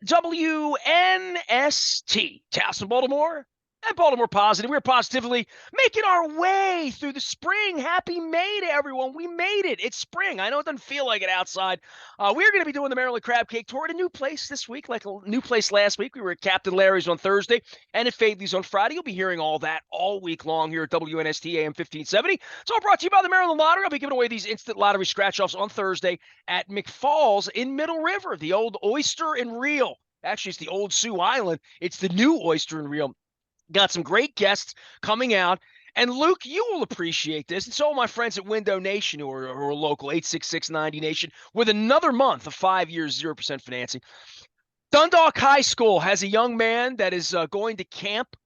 WNST, Towson, Baltimore, and Baltimore Positive. We're positively making our way through the spring. Happy May to everyone. We made it. It's spring. I know it doesn't feel like it outside. We're going to be doing the Maryland Crab Cake Tour at a new place this week, like a new place last week. We were at Captain Larry's on Thursday and at Fadley's on Friday. You'll be hearing all that all week long here at WNST AM 1570. It's all brought to you by the Maryland Lottery. I'll be giving away these instant lottery scratch-offs on Thursday at McFalls in Middle River, the old Oyster and Reel. Actually, it's the old Sioux Island. It's the new Oyster and Reel. Got some great guests coming out. And Luke, you will appreciate this. And so will my friends at Window Nation who are local, 86690 Nation, with another month of 5 years, 0% financing. Dundalk High School has a young man that is going to camp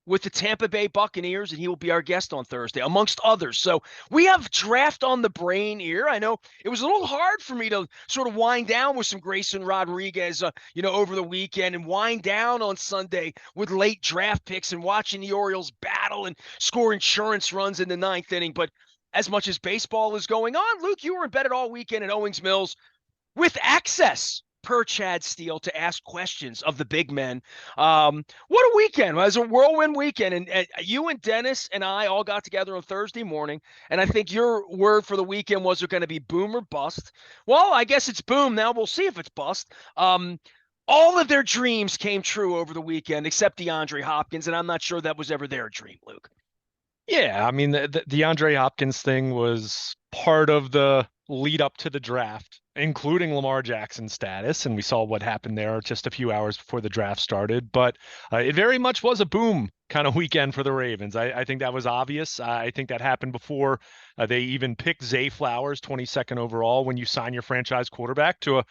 with the Tampa Bay Buccaneers, and he will be our guest on Thursday, amongst others. So we have draft on the brain here. I know it was a little hard for me to sort of wind down with some Grayson Rodriguez, over the weekend and wind down on Sunday with late draft picks and watching the Orioles battle and score insurance runs in the ninth inning. But as much as baseball is going on, Luke, you were embedded all weekend at Owings Mills with access per Chad Steele to ask questions of the big men. What a weekend. It was a whirlwind weekend. And you and Dennis and I all got together on Thursday morning. And I think your word for the weekend was it going to be boom or bust. Well, I guess it's boom. Now we'll see if it's bust. All of their dreams came true over the weekend, except DeAndre Hopkins. And I'm not sure that was ever their dream, Luke. Yeah, I mean, the DeAndre Hopkins thing was part of the lead up to the draft, including Lamar Jackson's status. And we saw what happened there just a few hours before the draft started. But it very much was a boom kind of weekend for the Ravens. I think that was obvious. I think that happened before they even picked Zay Flowers, 22nd overall, when you sign your franchise quarterback to a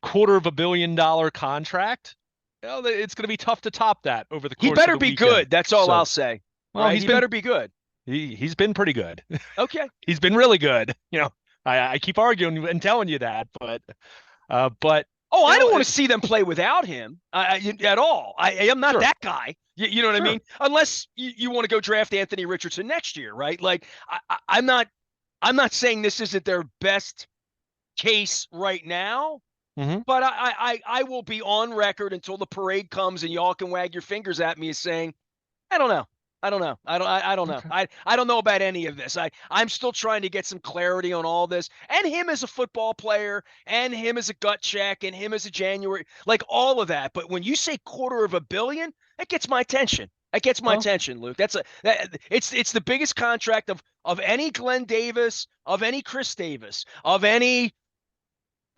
$250 million contract. It's going to be tough to top that over the He course of better the be weekend. good. That's all I'll say. Well, right? He better be good. He's been pretty good. Okay. He's been really good. I keep arguing and telling you that, but I don't want to see them play without him at all. I am not that guy. You know what I mean? Unless you want to go draft Anthony Richardson next year, right? Like I'm not saying this isn't their best case right now. Mm-hmm. But I will be on record until the parade comes and y'all can wag your fingers at me as saying, I don't know. I don't know. I don't know. Okay. I don't know about any of this. I'm still trying to get some clarity on all this, and him as a football player, and him as a gut check, and him as a January, like all of that. But when you say $250 million, that gets my attention. That gets my attention, Luke. It's the biggest contract of any Glenn Davis, of any Chris Davis, of any.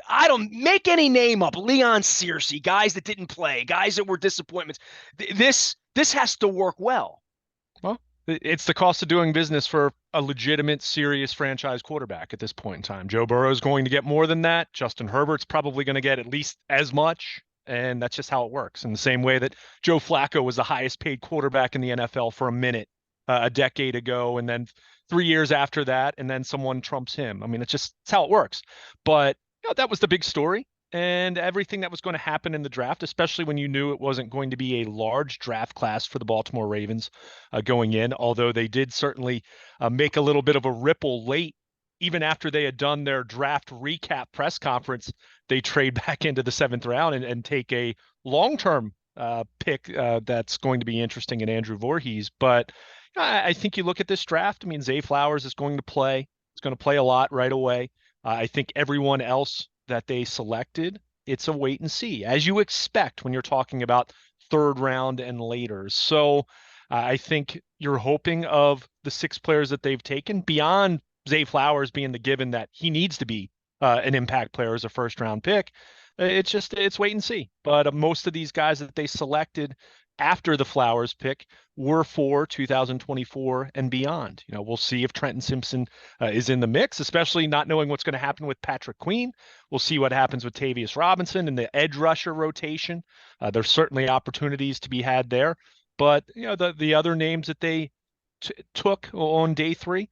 I don't make any name up. Leon Searcy, guys that didn't play, guys that were disappointments. This has to work well. Well, it's the cost of doing business for a legitimate, serious franchise quarterback at this point in time. Joe Burrow is going to get more than that. Justin Herbert's probably going to get at least as much. And that's just how it works. In the same way that Joe Flacco was the highest paid quarterback in the NFL for a minute a decade ago. And then 3 years after that, and then someone trumps him. I mean, it's how it works. But that was the big story. And everything that was going to happen in the draft, especially when you knew it wasn't going to be a large draft class for the Baltimore Ravens going in, although they did certainly make a little bit of a ripple late. Even after they had done their draft recap press conference, they trade back into the 7th round and take a long-term pick that's going to be interesting in Andrew Voorhees. But I think you look at this draft, I mean, Zay Flowers is going to play. He's going to play a lot right away. I think everyone else that they selected, it's a wait and see, as you expect when you're talking about 3rd round and later. So I think you're hoping of the 6 players that they've taken, beyond Zay Flowers being the given that he needs to be an impact player as a 1st round pick. It's wait and see. But most of these guys that they selected after the Flowers pick were for 2024 and beyond. We'll see if Trenton Simpson is in the mix, especially not knowing what's going to happen with Patrick Queen. We'll see what happens with Tavius Robinson and the edge rusher rotation. There's certainly opportunities to be had there. But, the other names that they took on day 3,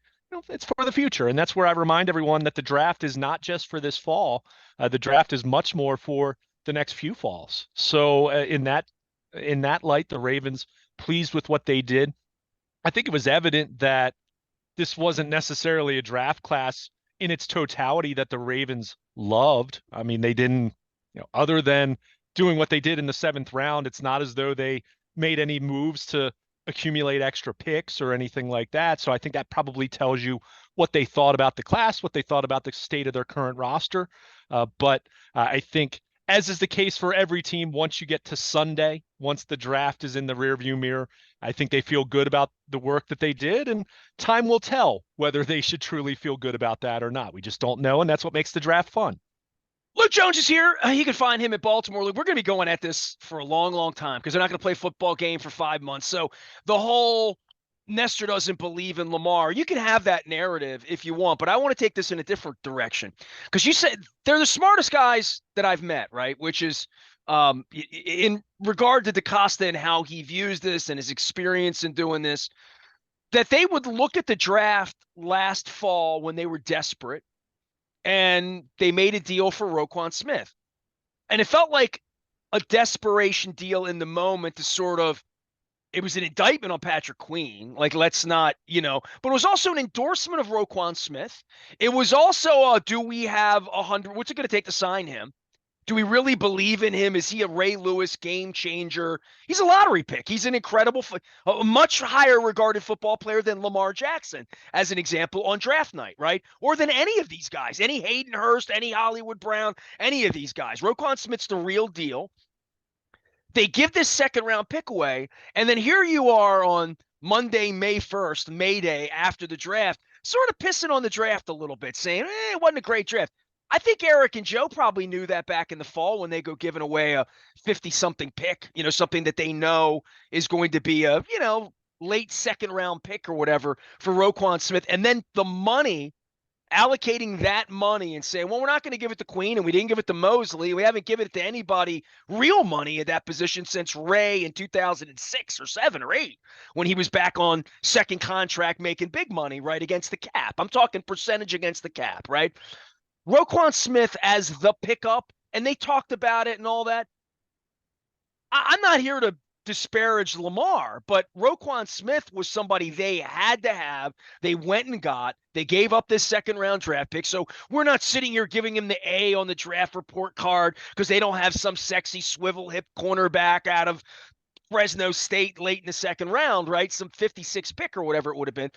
it's for the future. And that's where I remind everyone that the draft is not just for this fall. The draft is much more for the next few falls. So in that light, the Ravens pleased with what they did. I think it was evident that this wasn't necessarily a draft class in its totality that the Ravens loved. I mean, they didn't, other than doing what they did in the 7th round. It's not as though they made any moves to accumulate extra picks or anything like that. So I think that probably tells you what they thought about the class, what they thought about the state of their current roster. But I think, as is the case for every team, once you get to Sunday, once the draft is in the rearview mirror, I think they feel good about the work that they did, and time will tell whether they should truly feel good about that or not. We just don't know, and that's what makes the draft fun. Luke Jones is here. You can find him at Baltimore. Luke, we're going to be going at this for a long, long time because they're not going to play a football game for 5 months. So the whole Nestor doesn't believe in Lamar, you can have that narrative if you want, but I want to take this in a different direction because you said they're the smartest guys that I've met, right? Which is in regard to DaCosta and how he views this and his experience in doing this, that they would look at the draft last fall when they were desperate and they made a deal for Roquan Smith. And it felt like a desperation deal in the moment to sort of, it was an indictment on Patrick Queen. Like, let's not, but it was also an endorsement of Roquan Smith. It was also, do we have 100? What's it going to take to sign him? Do we really believe in him? Is he a Ray Lewis game changer? He's a lottery pick. He's an incredible, a much higher regarded football player than Lamar Jackson, as an example, on draft night, right? Or than any of these guys, any Hayden Hurst, any Hollywood Brown, any of these guys. Roquan Smith's the real deal. They give this second round pick away, and then here you are on Monday, May 1st, May Day, after the draft, sort of pissing on the draft a little bit, saying, it wasn't a great draft. I think Eric and Joe probably knew that back in the fall when they go giving away a 50-something pick, something that they know is going to be a, late second round pick or whatever for Roquan Smith. And then the money, allocating that money and saying, well, we're not going to give it to Queen, and we didn't give it to Mosley. We haven't given it to anybody real money at that position since Ray in 2006 or 7 or 8, when he was back on second contract making big money, right, against the cap. I'm talking percentage against the cap, right? Roquan Smith as the pickup, and they talked about it and all that. I'm not here to disparage Lamar, but Roquan Smith was somebody they had to have. They went and got. They gave up this second round draft pick. So we're not sitting here giving him the A on the draft report card because they don't have some sexy swivel hip cornerback out of Fresno State late in the second round, right? Some 56 pick or whatever it would have been.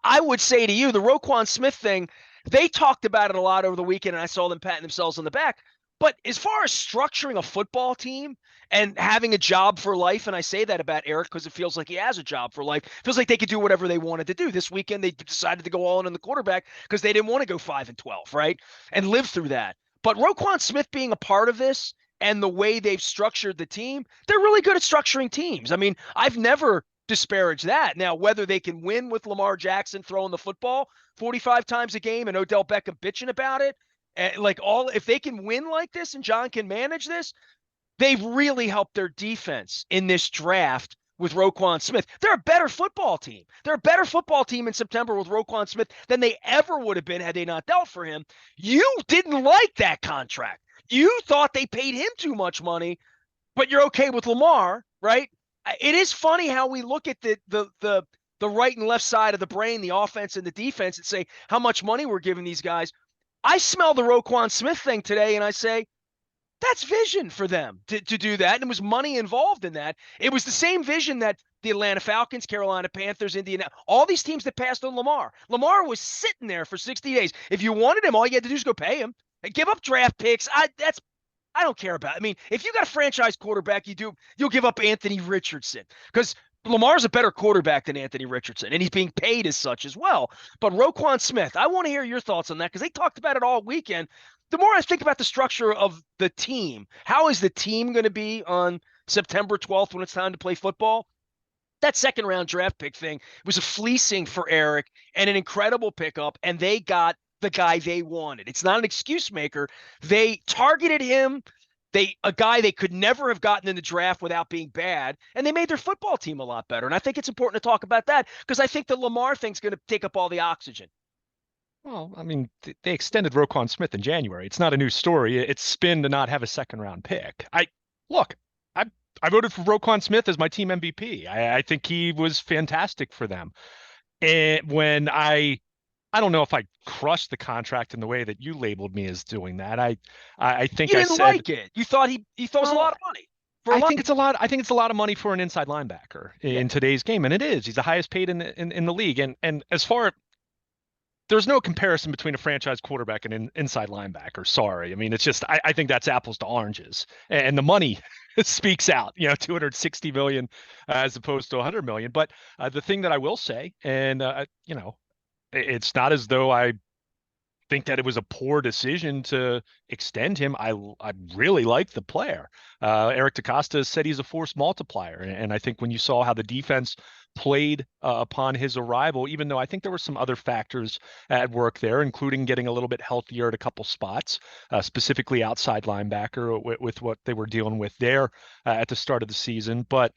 I would say to you, the Roquan Smith thing, they talked about it a lot over the weekend, and I saw them patting themselves on the back. But as far as structuring a football team and having a job for life, and I say that about Eric because it feels like he has a job for life. It feels like they could do whatever they wanted to do. This weekend, they decided to go all in on the quarterback because they didn't want to go 5-12, right? And live through that. But Roquan Smith being a part of this and the way they've structured the team, they're really good at structuring teams. I mean, I've never disparaged that. Now, whether they can win with Lamar Jackson throwing the football 45 times a game and Odell Beckham bitching about it, if they can win like this and John can manage this, they've really helped their defense in this draft with Roquan Smith. They're a better football team. They're a better football team in September with Roquan Smith than they ever would have been had they not dealt for him. You didn't like that contract. You thought they paid him too much money, but you're okay with Lamar, right? It is funny how we look at the right and left side of the brain, the offense and the defense, and say how much money we're giving these guys. I smell the Roquan Smith thing today, and I say, that's vision for them to do that. And there was money involved in that. It was the same vision that the Atlanta Falcons, Carolina Panthers, Indiana, all these teams that passed on Lamar. Lamar was sitting there for 60 days. If you wanted him, all you had to do is go pay him. And give up draft picks. I don't care about it. I mean, if you got a franchise quarterback, you'll give up Anthony Richardson because Lamar's a better quarterback than Anthony Richardson, and he's being paid as such as well. But Roquan Smith, I want to hear your thoughts on that because they talked about it all weekend. The more I think about the structure of the team, how is the team going to be on September 12th when it's time to play football? That second round draft pick thing was a fleecing for Eric and an incredible pickup, and they got the guy they wanted. It's not an excuse maker. They targeted him. A guy they could never have gotten in the draft without being bad, and they made their football team a lot better. And I think it's important to talk about that because I think the Lamar thing's going to take up all the oxygen. Well, I mean, they extended Roquan Smith in January. It's not a new story. It's spin to not have a second round pick. Look, I voted for Roquan Smith as my team MVP. I think he was fantastic for them. And when I I don't know if I crushed the contract in the way that you labeled me as doing that. I think You I didn't said, like it. You thought he thought it was a well, lot of money for a lot. I think it's a lot of money for an inside linebacker Yeah. in today's game, and it is. He's the highest paid in the league, and as far there's no comparison between a franchise quarterback and an inside linebacker. Sorry. I mean, it's just I think that's apples to oranges. And the money speaks out, 260 million as opposed to 100 million. But the thing that I will say, and it's not as though I think that it was a poor decision to extend him. I really like the player. Eric DaCosta said he's a force multiplier, and I think when you saw how the defense played upon his arrival, even though I think there were some other factors at work there, including getting a little bit healthier at a couple spots, specifically outside linebacker with what they were dealing with there at the start of the season, but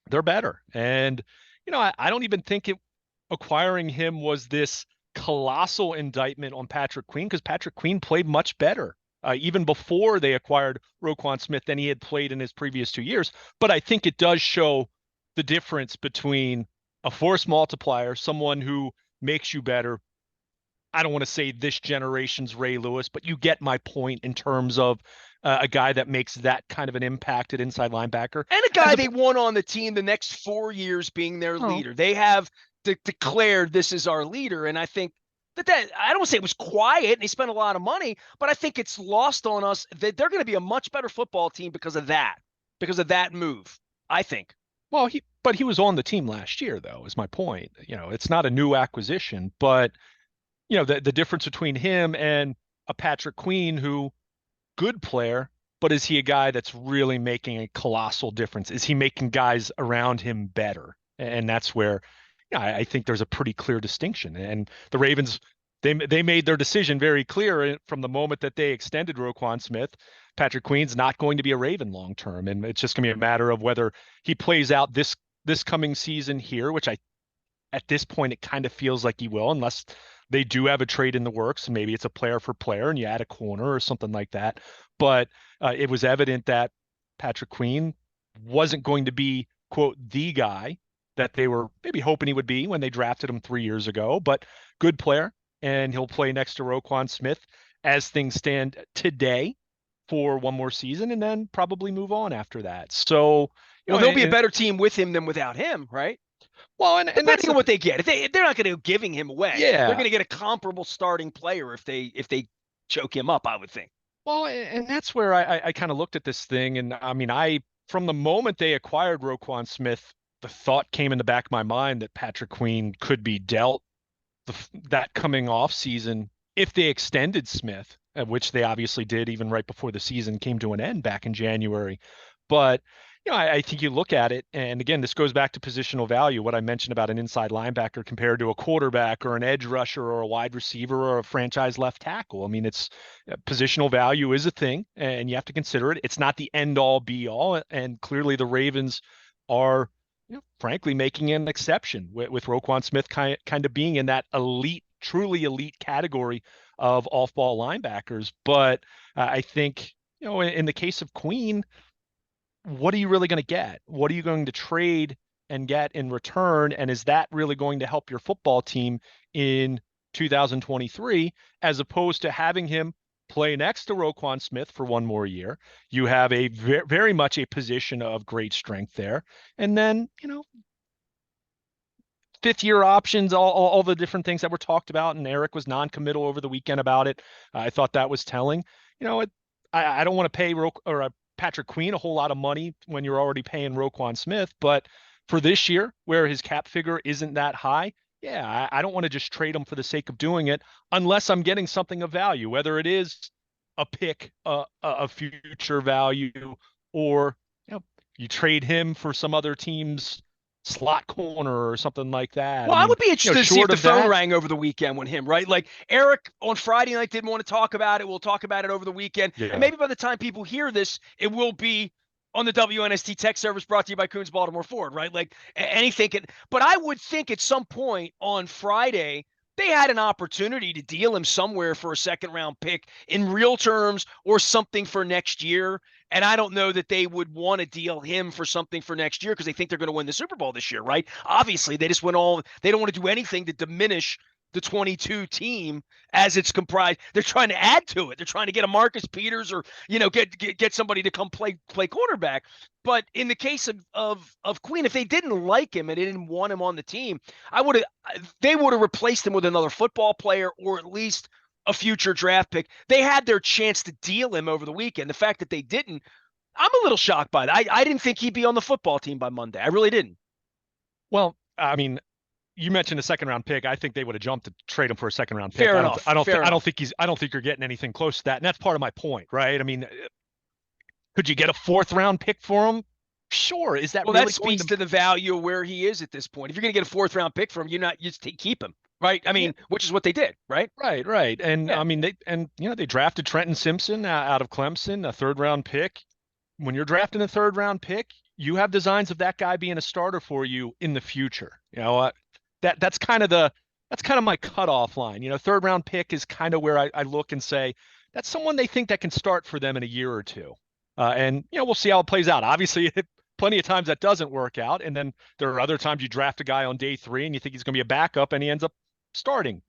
they're better. And I don't even think acquiring him was this colossal indictment on Patrick Queen because Patrick Queen played much better even before they acquired Roquan Smith than he had played in his previous 2 years. But I think it does show the difference between a force multiplier, someone who makes you better. I don't want to say this generation's Ray Lewis, but you get my point in terms of a guy that makes that kind of an impact at inside linebacker. And a guy they want on the team the next 4 years being their leader. They have declared this is our leader. And I think that I don't want to say it was quiet and they spent a lot of money, but I think it's lost on us that they're going to be a much better football team because of that move, I think. Well, he was on the team last year, though, is my point. It's not a new acquisition, but the difference between him and a Patrick Queen, who good player, but is he a guy that's really making a colossal difference? Is he making guys around him better? And that's where I think there's a pretty clear distinction. And the Ravens, they made their decision very clear from the moment that they extended Roquan Smith. Patrick Queen's not going to be a Raven long term, and it's just going to be a matter of whether he plays out this coming season here, which at this point it kind of feels like he will, unless they do have a trade in the works. Maybe it's a player for player and you add a corner or something like that. But it was evident that Patrick Queen wasn't going to be, quote, the guy that they were maybe hoping he would be when they drafted him 3 years ago, but good player. And he'll play next to Roquan Smith as things stand today for one more season and then probably move on after that. So, they'll be a better team with him than without him, right? Well, and depending on what they get, if they're not going to be giving him away, yeah, they're going to get a comparable starting player if they choke him up, I would think. Well, and that's where I kind of looked at this thing, and I mean, from the moment they acquired Roquan Smith, the thought came in the back of my mind that Patrick Queen could be dealt that coming off season if they extended Smith, which they obviously did even right before the season came to an end back in January. But I think you look at it, and again, this goes back to positional value, what I mentioned about an inside linebacker compared to a quarterback or an edge rusher or a wide receiver or a franchise left tackle. I mean, it's positional value is a thing, and you have to consider it. It's not the end all be all, and clearly the Ravens are, frankly, making an exception with Roquan Smith kind of being in that elite, truly elite category of off-ball linebackers. But I think, in the case of Queen, what are you really going to get? What are you going to trade and get in return? And is that really going to help your football team in 2023, as opposed to having him play next to Roquan Smith for one more year? You have a very much a position of great strength there. And then, fifth-year options, all the different things that were talked about. And Eric was non-committal over the weekend about it. I thought that was telling. I don't want to pay Patrick Queen a whole lot of money when you're already paying Roquan Smith, but for this year, where his cap figure isn't that high, yeah, I don't want to just trade him for the sake of doing it unless I'm getting something of value, whether it is a pick, a future value, or you trade him for some other team's slot corner or something like that. Well, I would be interested to see if the phone that rang over the weekend with him, right? Like Eric on Friday night didn't want to talk about it. We'll talk about it over the weekend. Yeah. And maybe by the time people hear this, it will be on the WNST tech service brought to you by Coons Baltimore Ford, right? Like anything. But I would think at some point on Friday, they had an opportunity to deal him somewhere for a second round pick in real terms or something for next year. And I don't know that they would want to deal him for something for next year because they think they're going to win the Super Bowl this year, right? Obviously, they don't want to do anything to diminish the 22 team as it's comprised. They're trying to add to it. They're trying to get a Marcus Peters or, get somebody to come play quarterback. But in the case of Queen, if they didn't like him and they didn't want him on the team, they would have replaced him with another football player or at least a future draft pick. They had their chance to deal him over the weekend. The fact that they didn't, I'm a little shocked by that. I didn't think he'd be on the football team by Monday. I really didn't. Well, I mean, you mentioned a second round pick. I think they would have jumped to trade him for a second round pick. Fair enough. I don't think you're getting anything close to that. And that's part of my point, right? I mean, could you get a fourth round pick for him? Sure. Is that Well, really that speaks to the value of where he is at this point. If you're going to get a fourth round pick from him, you just keep him, right? I mean, which is what they did, right? Right. And Yeah. I mean, they drafted Trenton Simpson out of Clemson, a third round pick. When you're drafting a third round pick, you have designs of that guy being a starter for you in the future. That's kind of my cutoff line. Third round pick is kind of where I look and say that's someone they think that can start for them in a year or two. And we'll see how it plays out. Obviously, plenty of times that doesn't work out, and then there are other times you draft a guy on day 3 and you think he's going to be a backup, and he ends up starting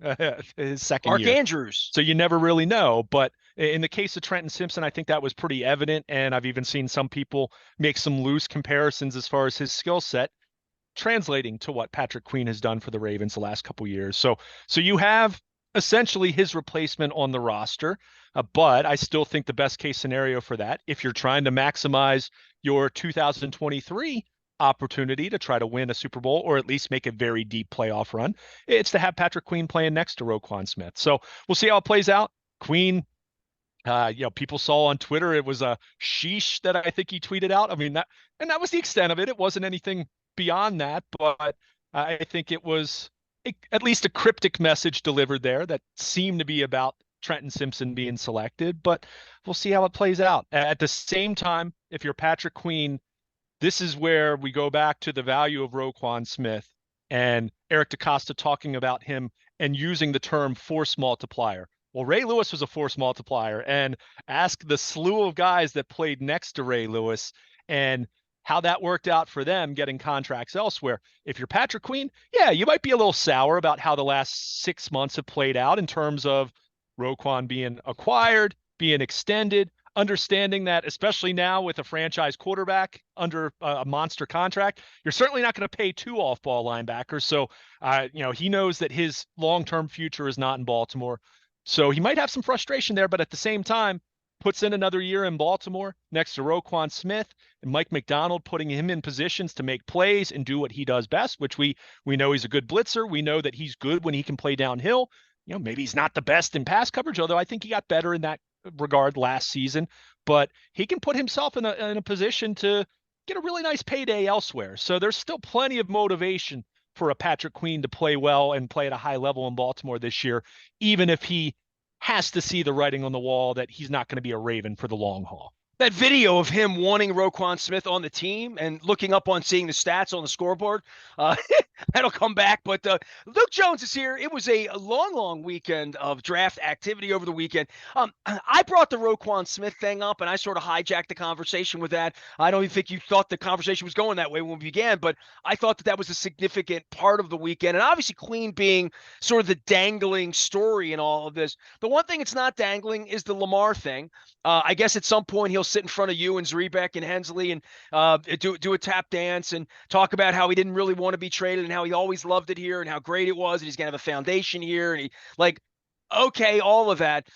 his second Mark year. Andrews. So you never really know. But in the case of Trenton Simpson, I think that was pretty evident, and I've even seen some people make some loose comparisons as far as his skill set translating to what Patrick Queen has done for the Ravens the last couple years. So you have essentially his replacement on the roster, but I still think the best case scenario for that, if you're trying to maximize your 2023 opportunity to try to win a Super Bowl or at least make a very deep playoff run, it's to have Patrick Queen playing next to Roquan Smith. So we'll see how it plays out. Queen, people saw on Twitter it was a sheesh that I think he tweeted out. I mean, that was the extent of it. It wasn't anything beyond that, but I think it was at least a cryptic message delivered there that seemed to be about Trenton Simpson being selected, but we'll see how it plays out. At the same time, if you're Patrick Queen, this is where we go back to the value of Roquan Smith and Eric DeCosta talking about him and using the term force multiplier. Well, Ray Lewis was a force multiplier, and ask the slew of guys that played next to Ray Lewis and how that worked out for them getting contracts elsewhere. If you're Patrick Queen, yeah, you might be a little sour about how the last 6 months have played out in terms of Roquan being acquired, being extended, understanding that, especially now with a franchise quarterback under a monster contract, you're certainly not going to pay 2 off-ball linebackers. So, he knows that his long-term future is not in Baltimore. So he might have some frustration there, but at the same time, puts in another year in Baltimore next to Roquan Smith and Mike McDonald, putting him in positions to make plays and do what he does best, which we know he's a good blitzer. We know that he's good when he can play downhill. Maybe he's not the best in pass coverage, although I think he got better in that regard last season, but he can put himself in a position to get a really nice payday elsewhere. So there's still plenty of motivation for a Patrick Queen to play well and play at a high level in Baltimore this year, even if he has to see the writing on the wall that he's not going to be a Raven for the long haul. That video of him wanting Roquan Smith on the team and looking up on seeing the stats on the scoreboard, that'll come back. But Luke Jones is here. It was a long weekend of draft activity over the weekend. I brought the Roquan Smith thing up, and I sort of hijacked the conversation with that. I don't even think you thought the conversation was going that way when we began, but I thought that was a significant part of the weekend. And obviously Queen being sort of the dangling story in all of this. The one thing it's not dangling is the Lamar thing. I guess at some point he'll sit in front of you and Zrebeck and Hensley and do a tap dance and talk about how he didn't really want to be traded and how he always loved it here and how great it was and he's going to have a foundation here. And okay, all of that.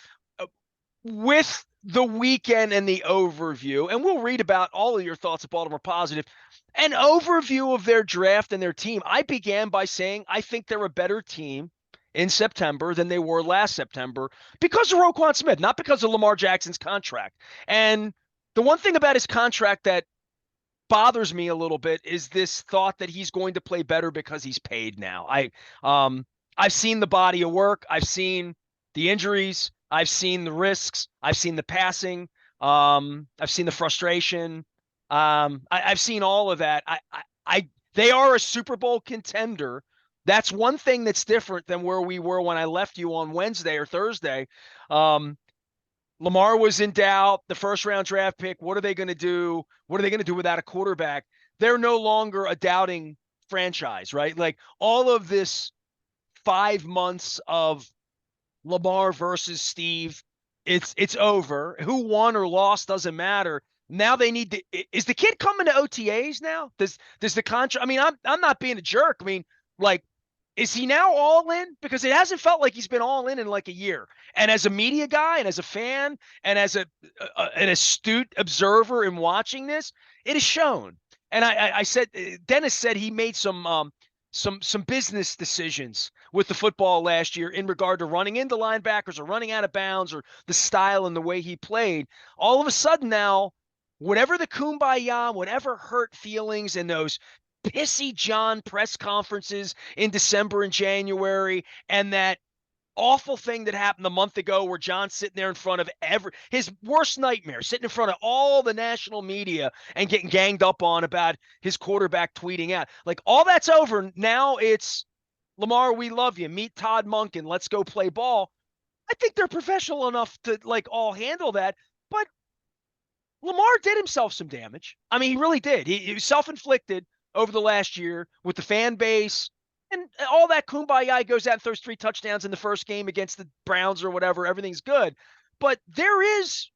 With the weekend and the overview, and we'll read about all of your thoughts at Baltimore Positive, an overview of their draft and their team. I began by saying I think they're a better team in September than they were last September because of Roquan Smith, not because of Lamar Jackson's contract. And the one thing about his contract that bothers me a little bit is this thought that he's going to play better because he's paid now. I've seen the body of work. I've seen the injuries. I've seen the risks. I've seen the passing. I've seen the frustration. I've seen all of that. They are a Super Bowl contender. That's one thing that's different than where we were when I left you on Wednesday or Thursday. Lamar was in doubt, the first round draft pick. What are they going to do? What are they going to do without a quarterback? They're no longer a doubting franchise, right? Like all of this 5 months of Lamar versus Steve. It's over. Who won or lost doesn't matter. Now they need to. Is the kid coming to OTAs now? Does the contract? I mean, I'm not being a jerk. I mean, like, is he now all in? Because it hasn't felt like he's been all in like a year. And as a media guy, and as a fan, and as an astute observer in watching this, it is shown. And I said, Dennis said he made some business decisions with the football last year in regard to running into linebackers or running out of bounds or the style and the way he played. All of a sudden now, whatever the kumbaya, whatever hurt feelings and those pissy John press conferences in December and January, and that awful thing that happened a month ago where John's sitting there in front of his worst nightmare, sitting in front of all the national media and getting ganged up on about his quarterback tweeting out. Like, all that's over. Now it's Lamar, we love you. Meet Todd Monken. Let's go play ball. I think they're professional enough to all handle that. But Lamar did himself some damage. I mean, he really did. He was self-inflicted over the last year with the fan base and all that kumbaya. He goes out and throws 3 touchdowns in the first game against the Browns or whatever. Everything's good. But there's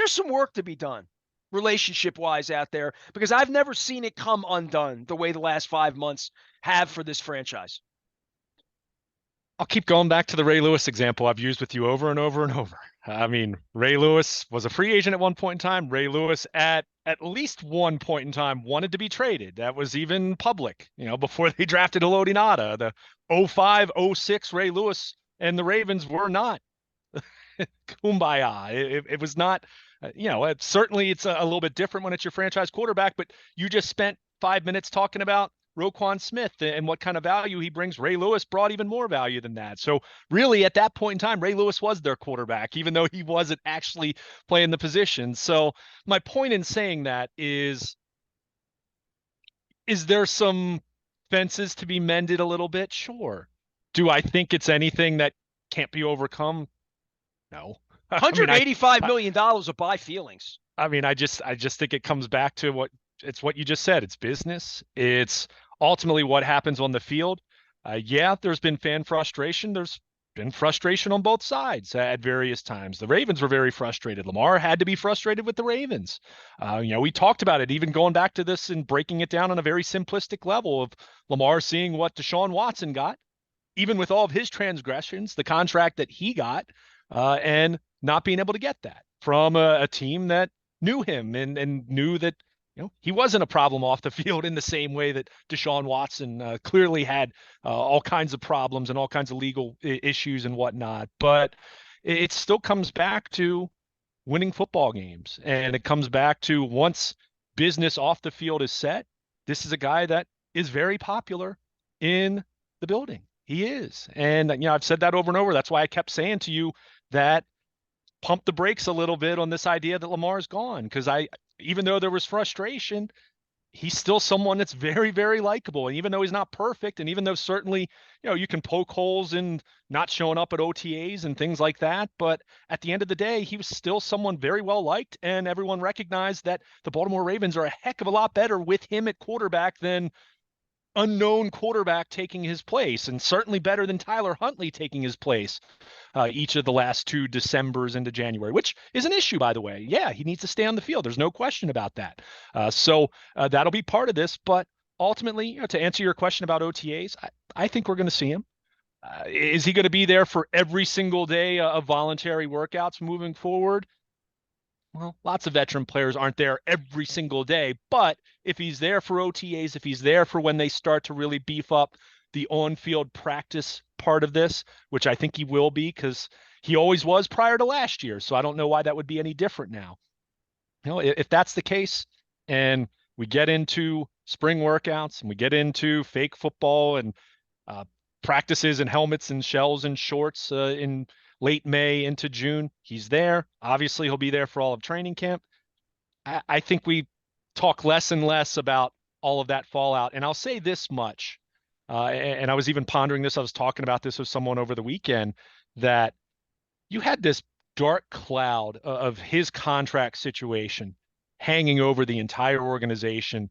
some work to be done relationship-wise out there, because I've never seen it come undone the way the last 5 months have for this franchise. I'll keep going back to the Ray Lewis example I've used with you over and over and over. I mean, Ray Lewis was a free agent at one point in time. Ray Lewis at least one point in time wanted to be traded. That was even public, before they drafted Elodie Nada. The 05, 06 Ray Lewis and the Ravens were not kumbaya. It was not, certainly it's a little bit different when it's your franchise quarterback, but you just spent 5 minutes talking about Roquan Smith and what kind of value he brings. Ray Lewis brought even more value than that. So really at that point in time, Ray Lewis was their quarterback, even though he wasn't actually playing the position. So my point in saying that is there some fences to be mended a little bit? Sure. Do I think it's anything that can't be overcome? No. $185 million of buy feelings. I mean, I just think it comes back to what you just said. It's business. It's ultimately what happens on the field. Yeah, there's been fan frustration. There's been frustration on both sides at various times. The Ravens were very frustrated. Lamar had to be frustrated with the Ravens. We talked about it, even going back to this and breaking it down on a very simplistic level of Lamar seeing what Deshaun Watson got, even with all of his transgressions, the contract that he got, and not being able to get that from a team that knew him and knew that he wasn't a problem off the field in the same way that Deshaun Watson clearly had all kinds of problems and all kinds of legal issues and whatnot. But it still comes back to winning football games. And it comes back to, once business off the field is set, this is a guy that is very popular in the building. He is. And, I've said that over and over. That's why I kept saying to you that pump the brakes a little bit on this idea that Lamar's gone, because even though there was frustration, he's still someone that's very, very likable. And even though he's not perfect, and even though certainly, you can poke holes in not showing up at OTAs and things like that, but at the end of the day, he was still someone very well liked, and everyone recognized that the Baltimore Ravens are a heck of a lot better with him at quarterback than unknown quarterback taking his place, and certainly better than Tyler Huntley taking his place each of the last 2 Decembers into January, which is an issue, by the way. Yeah, he needs to stay on the field. There's no question about that. So that'll be part of this. But ultimately, to answer your question about OTAs, I think we're going to see him. Is he going to be there for every single day of voluntary workouts moving forward? Well, lots of veteran players aren't there every single day, but if he's there for OTAs, if he's there for when they start to really beef up the on-field practice part of this, which I think he will be, because he always was prior to last year. So I don't know why that would be any different now. If that's the case, and we get into spring workouts and we get into fake football and practices and helmets and shells and shorts in late May into June, he's there. Obviously, he'll be there for all of training camp. I think we talk less and less about all of that fallout. And I'll say this much, and I was even pondering this. I was talking about this with someone over the weekend, that you had this dark cloud of his contract situation hanging over the entire organization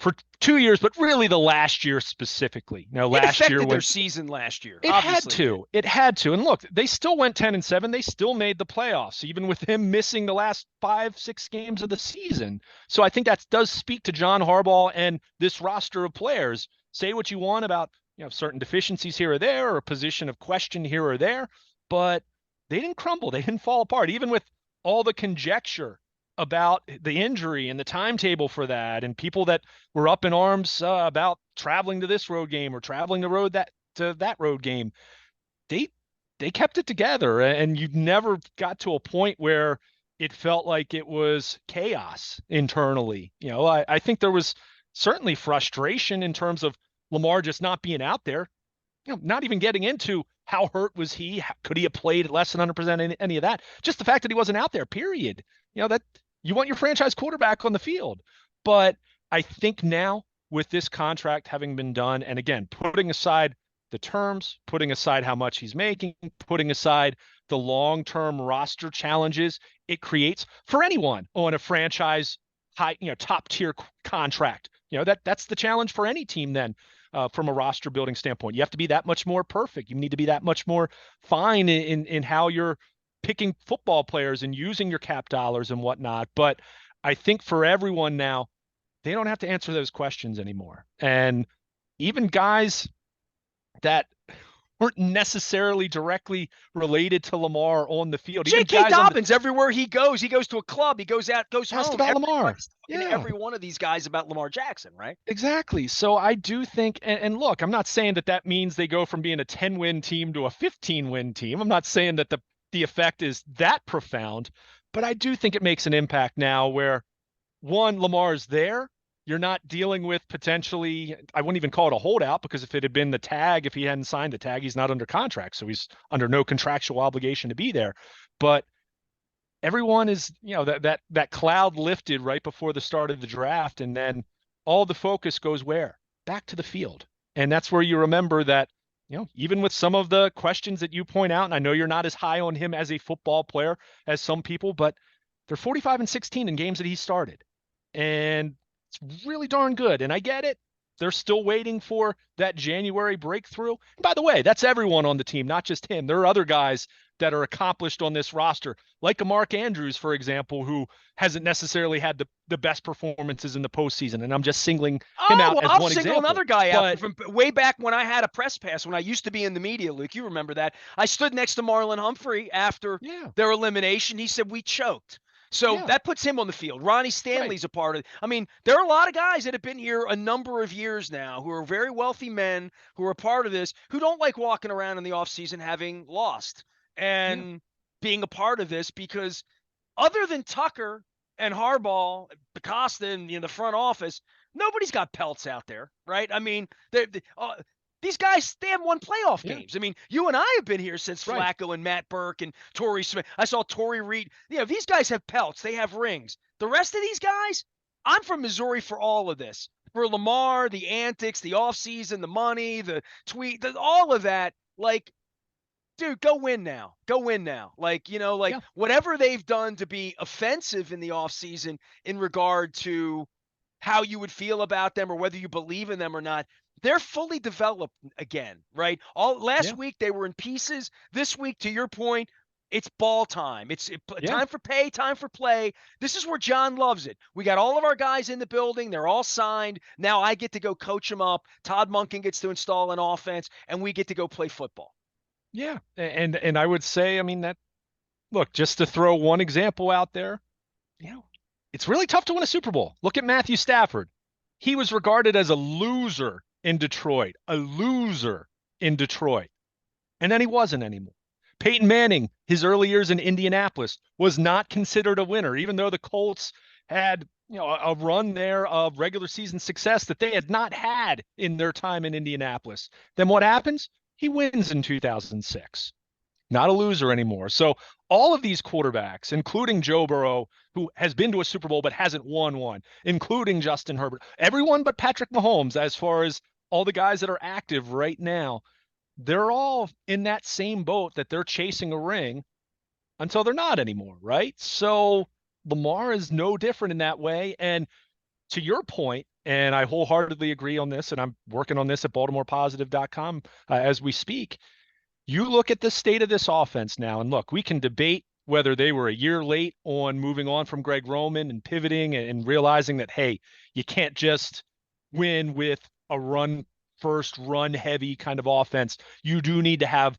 for 2 years, but really the last year specifically. Now, It last year affected their when season last year. it had Obviously, it did. to. It had to. And look, they still went 10-7. They still made the playoffs, even with him missing the last 5, 6 games of the season. So I think that does speak to John Harbaugh and this roster of players. Say what you want about, certain deficiencies here or there, or a position of question here or there, but they didn't crumble. They didn't fall apart, even with all the conjecture about the injury and the timetable for that, and people that were up in arms about traveling to this road game or traveling the road to that road game. They they kept it together, and you never got to a point where it felt like it was chaos internally. I think there was certainly frustration in terms of Lamar just not being out there, not even getting into how hurt was he? Could he have played at less than 100% any of that? Just the fact that he wasn't out there, period. That you want your franchise quarterback on the field. But I think now with this contract having been done, and again, putting aside the terms, putting aside how much he's making, putting aside the long-term roster challenges it creates for anyone on a franchise high, top tier contract. That's the challenge for any team then. From a roster building standpoint, you have to be that much more perfect. You need to be that much more fine in how you're picking football players and using your cap dollars and whatnot. But I think for everyone now, they don't have to answer those questions anymore. And even guys that weren't necessarily directly related to Lamar on the field, even J.K. guys on the Dobbins, everywhere he goes to a club, he goes out, goes asked home. about Lamar. Everybody's talking to Yeah. every one of these guys about Lamar Jackson, right? Exactly. So I do think, and look, I'm not saying that means they go from being a 10-win team to a 15-win team. I'm not saying that the effect is that profound, but I do think it makes an impact now where one, Lamar's there. You're not dealing with potentially, I wouldn't even call it a holdout, because if it had been the tag, if he hadn't signed the tag, he's not under contract. So he's under no contractual obligation to be there. But everyone is, that cloud lifted right before the start of the draft, and then all the focus goes where? Back to the field. And that's where you remember that, even with some of the questions that you point out, and I know you're not as high on him as a football player as some people, but they're 45-16 in games that he started. And it's really darn good. And I get it. They're still waiting for that January breakthrough. And by the way, that's everyone on the team, not just him. There are other guys that are accomplished on this roster, like a Mark Andrews, for example, who hasn't necessarily had the best performances in the postseason. And I'm just singling him Oh, out well, as I'll one single example. another guy out But from way back when I had a press pass, when I used to be in the media, Luke. You remember that. I stood next to Marlon Humphrey after yeah, their elimination. He said, we choked. So yeah, that puts him on the field. Ronnie right. Stanley's a part of it. I mean, there are a lot of guys that have been here a number of years now who are very wealthy men who are a part of this, who don't like walking around in the offseason having lost Yeah, and being a part of this, because other than Tucker and Harbaugh, Costa, and the front office, nobody's got pelts out there, right? I mean, these guys, they haven't won playoff yeah, games. I mean, you and I have been here since right. Flacco and Matt Burke and Torrey Smith. I saw Torrey Reed. These guys have pelts. They have rings. The rest of these guys, I'm from Missouri for all of this. For Lamar, the antics, the offseason, the money, the tweet, all of that. Like, dude, go win now. Go win now. Like Yeah, whatever they've done to be offensive in the offseason in regard to how you would feel about them or whether you believe in them or not, they're fully developed again, right? All last yeah, week they were in pieces. This week, to your point, it's ball time. It's yeah, time for pay, time for play. This is where John loves it. We got all of our guys in the building. They're all signed. Now I get to go coach them up. Todd Monken gets to install an offense, and we get to go play football. yeah. And I would say, I mean, that look, just to throw one example out there, it's really tough to win a Super Bowl. Look at Matthew Stafford. He was regarded as a loser in Detroit, a loser in Detroit. And then he wasn't anymore. Peyton Manning, his early years in Indianapolis, was not considered a winner, even though the Colts had, a run there of regular season success that they had not had in their time in Indianapolis. Then what happens? He wins in 2006. Not a loser anymore. So all of these quarterbacks, including Joe Burrow, who has been to a Super Bowl but hasn't won one, including Justin Herbert, everyone but Patrick Mahomes, as far as all the guys that are active right now, they're all in that same boat that they're chasing a ring until they're not anymore, right? So Lamar is no different in that way. And to your point, And I wholeheartedly agree on this, and I'm working on this at BaltimorePositive.com as we speak. You look at the state of this offense now, and look, we can debate whether they were a year late on moving on from Greg Roman and pivoting and realizing that, hey, you can't just win with a run first, run heavy kind of offense. You do need to have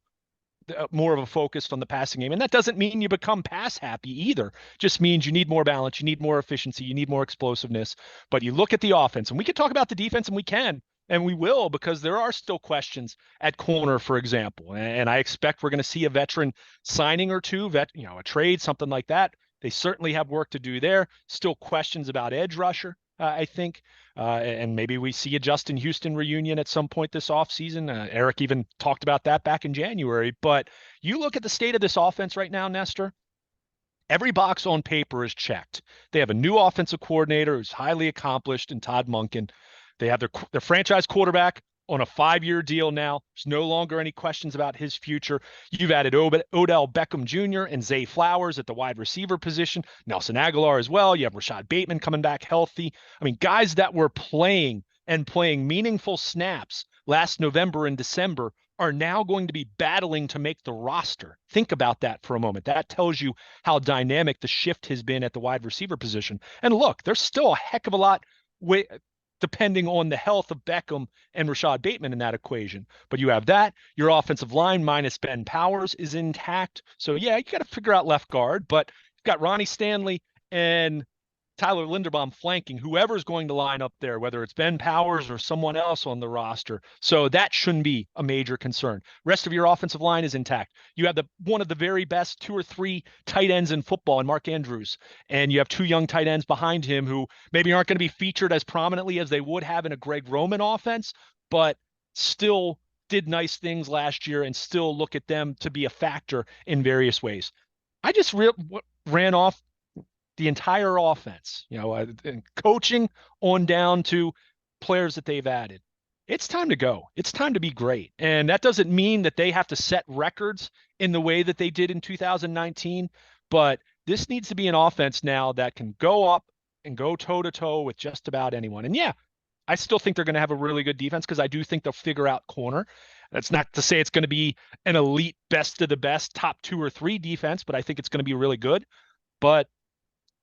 more of a focus on the passing game. And that doesn't mean you become pass happy either. Just means you need more balance, you need more efficiency, you need more explosiveness. But you look at the offense, and we can talk about the defense, and we can, and we will, because there are still questions at corner, for example. And I expect we're going to see a veteran signing or two, a trade, something like that. They certainly have work to do there. Still questions about edge rusher, I think. And maybe we see a Justin Houston reunion at some point this offseason. Eric even talked about that back in January. But you look at the state of this offense right now, Nestor, every box on paper is checked. They have a new offensive coordinator who's highly accomplished in Todd Monken. They have their franchise quarterback on a 5-year deal now. There's no longer any questions about his future. You've added Odell Beckham Jr. and Zay Flowers at the wide receiver position, Nelson Aguilar as well. You have Rashad Bateman coming back healthy. I mean, guys that were playing meaningful snaps last November and December are now going to be battling to make the roster. Think about that for a moment. That tells you how dynamic the shift has been at the wide receiver position. And look, there's still a heck of a lot depending on the health of Beckham and Rashad Bateman in that equation. But you have that. Your offensive line minus Ben Powers is intact. So, yeah, you got to figure out left guard. But you've got Ronnie Stanley and Tyler Linderbaum flanking whoever's going to line up there, whether it's Ben Powers or someone else on the roster. So that shouldn't be a major concern. Rest of your offensive line is intact. You have one of the very best 2 or 3 tight ends in football in Mark Andrews, and you have 2 young tight ends behind him who maybe aren't going to be featured as prominently as they would have in a Greg Roman offense, but still did nice things last year and still look at them to be a factor in various ways. I just ran off the entire offense, and coaching on down to players that they've added. It's time to go. It's time to be great. And that doesn't mean that they have to set records in the way that they did in 2019, but this needs to be an offense now that can go up and go toe to toe with just about anyone. And yeah, I still think they're going to have a really good defense because I do think they'll figure out corner. That's not to say it's going to be an elite best of the best top 2 or 3 defense, but I think it's going to be really good. But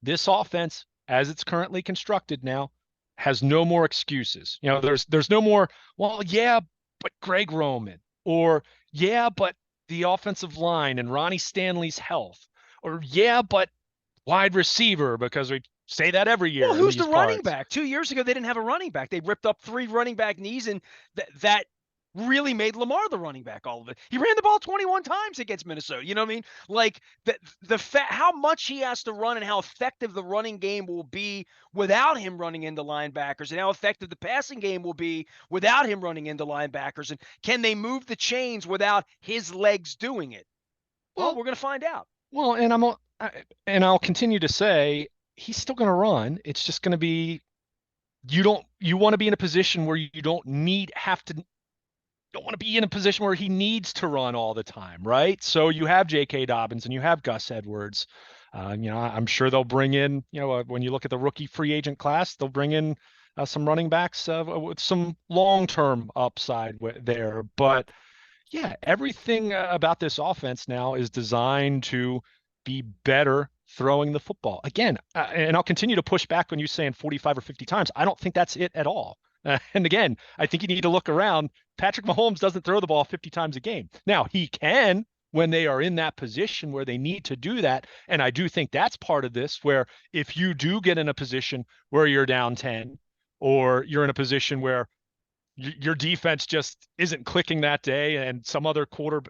this offense, as it's currently constructed now, has no more excuses. There's no more, well, yeah, but Greg Roman, or yeah, but the offensive line and Ronnie Stanley's health, or yeah, but wide receiver, because we say that every year. Well, who's the running parts. back? 2 years ago, they didn't have a running back. They ripped up 3 running back knees, and that really made Lamar the running back all of it. He ran the ball 21 times against Minnesota. You know what I mean? Like how much he has to run and how effective the running game will be without him running into linebackers, and how effective the passing game will be without him running into linebackers. And can they move the chains without his legs doing it? Well, we're going to find out. Well, and I'll continue to say he's still going to run. It's just going to be you want to be in a position where you don't want to be in a position where he needs to run all the time, right? So you have J.K. Dobbins and you have Gus Edwards. I'm sure they'll bring in, when you look at the rookie free agent class, they'll bring in some running backs with some long-term upside there. But yeah, everything about this offense now is designed to be better throwing the football. Again, and I'll continue to push back on you saying 45 or 50 times. I don't think that's it at all. And again, I think you need to look around. Patrick Mahomes doesn't throw the ball 50 times a game. Now, he can when they are in that position where they need to do that. And I do think that's part of this, where if you do get in a position where you're down 10, or you're in a position where your defense just isn't clicking that day and some other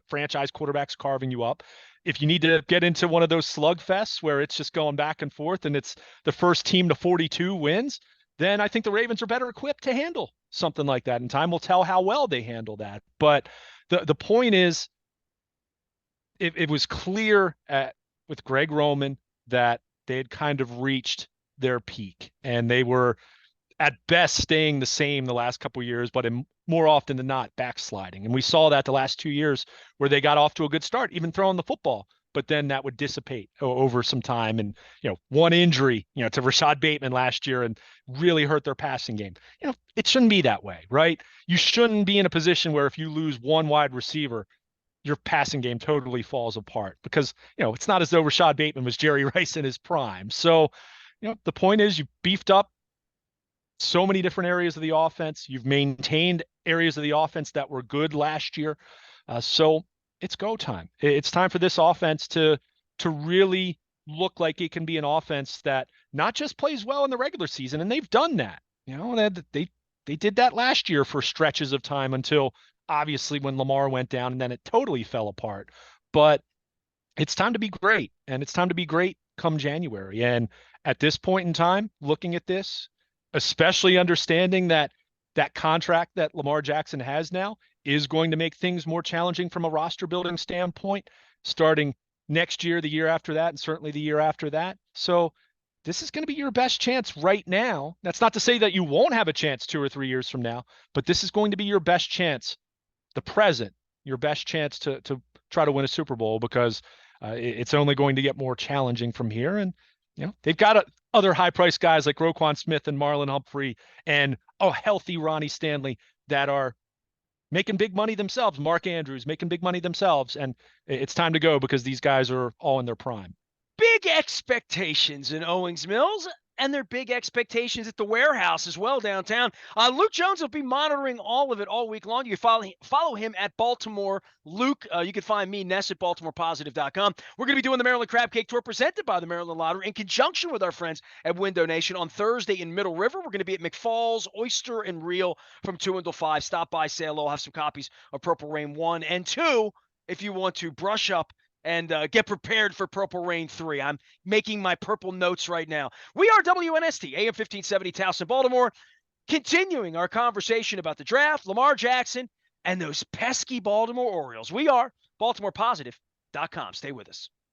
franchise quarterback's carving you up, if you need to get into one of those slugfests where it's just going back and forth and it's the first team to 42 wins, then I think the Ravens are better equipped to handle something like that. And time will tell how well they handle that. But the point is, it was clear with Greg Roman that they had kind of reached their peak, and they were at best staying the same the last couple of years, but more often than not backsliding. And we saw that the last 2 years where they got off to a good start, even throwing the football. but then that would dissipate over some time. And, one injury, to Rashad Bateman last year and really hurt their passing game. It shouldn't be that way, right? You shouldn't be in a position where if you lose one wide receiver, your passing game totally falls apart because, it's not as though Rashad Bateman was Jerry Rice in his prime. So, the point is you beefed up so many different areas of the offense. You've maintained areas of the offense that were good last year. So it's go time. It's time for this offense to really look like it can be an offense that not just plays well in the regular season, and they've done that. They did that last year for stretches of time until obviously when Lamar went down, and then it totally fell apart. But it's time to be great, and it's time to be great come January. And at this point in time, looking at this, especially understanding that that contract that Lamar Jackson has now is going to make things more challenging from a roster building standpoint, starting next year, the year after that, and certainly the year after that. So this is going to be your best chance right now. That's not to say that you won't have a chance 2 or 3 years from now, but this is going to be your best chance, the present, your best chance to try to win a Super Bowl, because it's only going to get more challenging from here. And, they've got other high-priced guys like Roquan Smith and Marlon Humphrey and a healthy Ronnie Stanley that are making big money themselves. Mark Andrews making big money themselves. And it's time to go because these guys are all in their prime. Big expectations in Owings Mills, and their big expectations at the warehouse as well downtown. Luke Jones will be monitoring all of it all week long. You can follow him at Baltimore Luke. You can find me, Ness, at BaltimorePositive.com. We're going to be doing the Maryland Crab Cake Tour presented by the Maryland Lottery in conjunction with our friends at Window Nation on Thursday in Middle River. We're going to be at McFall's Oyster and Reel from 2 until 5. Stop by, say hello. I'll have some copies of Purple Rain 1 and 2 if you want to brush up and get prepared for Purple Rain 3. I'm making my purple notes right now. We are WNST, AM 1570, Towson, Baltimore, continuing our conversation about the draft, Lamar Jackson, and those pesky Baltimore Orioles. We are BaltimorePositive.com. Stay with us.